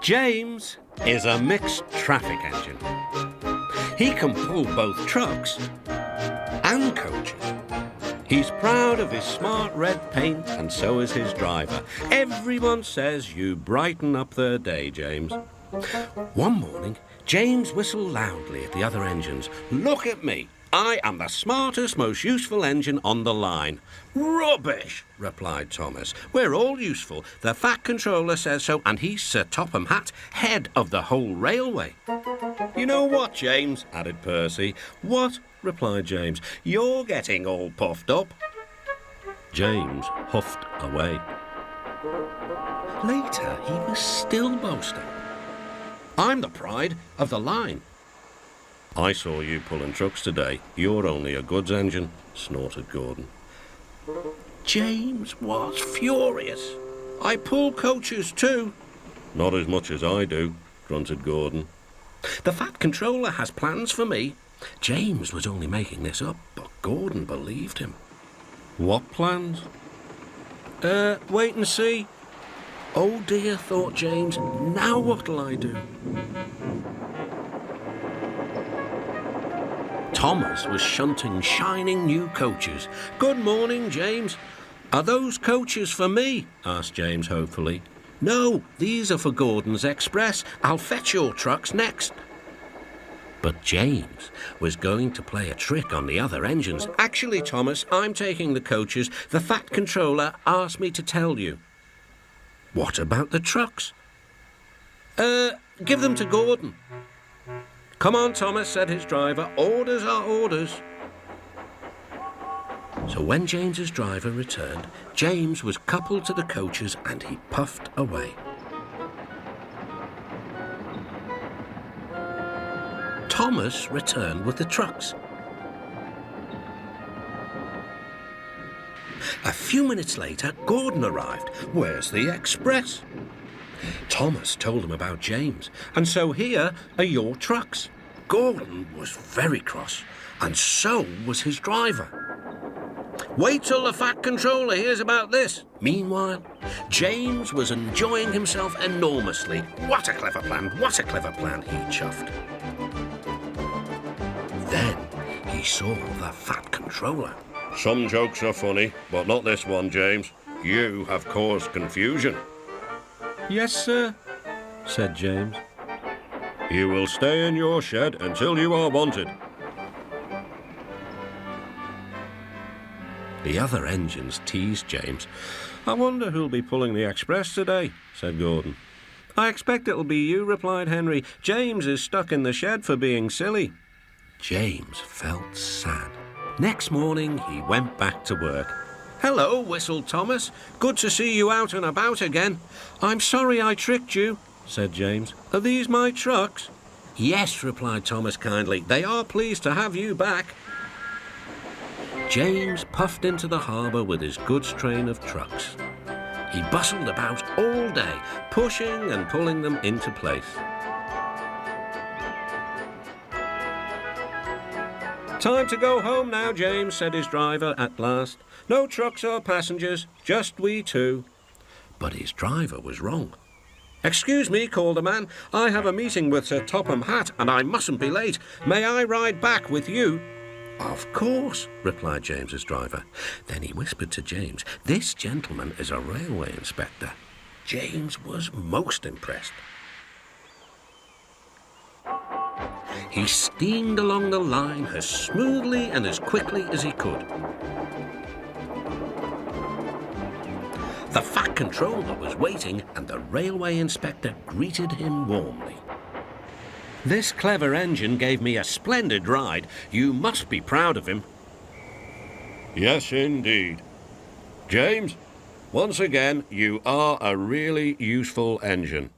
James is a mixed traffic engine. He can pull both trucks and coaches. He's proud of his smart red paint, and so is his driver. Everyone says you brighten up their day, James. One morning, James whistled loudly at the other engines. "Look at me. I am the smartest, most useful engine on the line." "Rubbish," replied Thomas. "We're all useful. The Fat Controller says so, and he's Sir Topham Hatt, head of the whole railway." "You know what, James?" added Percy. "What?" replied James. "You're getting all puffed up." James huffed away. Later, he was still boasting. "I'm the pride of the line." "I saw you pulling trucks today. You're only a goods engine," snorted Gordon. James was furious. "I pull coaches too." "Not as much as I do," grunted Gordon. "The Fat Controller has plans for me." James was only making this up, but Gordon believed him. "What plans?" Wait and see." "Oh dear," thought James, "now what'll I do?" Thomas was shunting shining new coaches. "Good morning, James." "Are those coaches for me?" asked James hopefully. "No, these are for Gordon's Express. I'll fetch your trucks next." But James was going to play a trick on the other engines. "Actually, Thomas, I'm taking the coaches. The Fat Controller asked me to tell you." "What about the trucks?" Give them to Gordon." "Come on, Thomas," said his driver. "Orders are orders." So when James's driver returned, James was coupled to the coaches and he puffed away. Thomas returned with the trucks. A few minutes later, Gordon arrived. "Where's the express?" Thomas told him about James, and so here are your trucks. Gordon was very cross, and so was his driver. "Wait till the Fat Controller hears about this." Meanwhile, James was enjoying himself enormously. "What a clever plan, what a clever plan," he chuffed. Then he saw the Fat Controller. "Some jokes are funny, but not this one, James. You have caused confusion." "Yes, sir," said James. "You will stay in your shed until you are wanted." The other engines teased James. "I wonder who'll be pulling the express today," said Gordon. "I expect it'll be you," replied Henry. "James is stuck in the shed for being silly." James felt sad. Next morning, he went back to work. "Hello," whistled Thomas. "Good to see you out and about again." "I'm sorry I tricked you," said James. "Are these my trucks?" "Yes," replied Thomas kindly. "They are pleased to have you back." James puffed into the harbour with his goods train of trucks. He bustled about all day, pushing and pulling them into place. "Time to go home now, James," said his driver at last. "No trucks or passengers, just we two." But his driver was wrong. "Excuse me," called the man. "I have a meeting with Sir Topham Hatt, and I mustn't be late. May I ride back with you?" "Of course," replied James's driver. Then he whispered to James, "This gentleman is a railway inspector." James was most impressed. He steamed along the line as smoothly and as quickly as he could. The Fat Controller was waiting, and the railway inspector greeted him warmly. "This clever engine gave me a splendid ride. You must be proud of him." "Yes, indeed. James, once again, you are a really useful engine."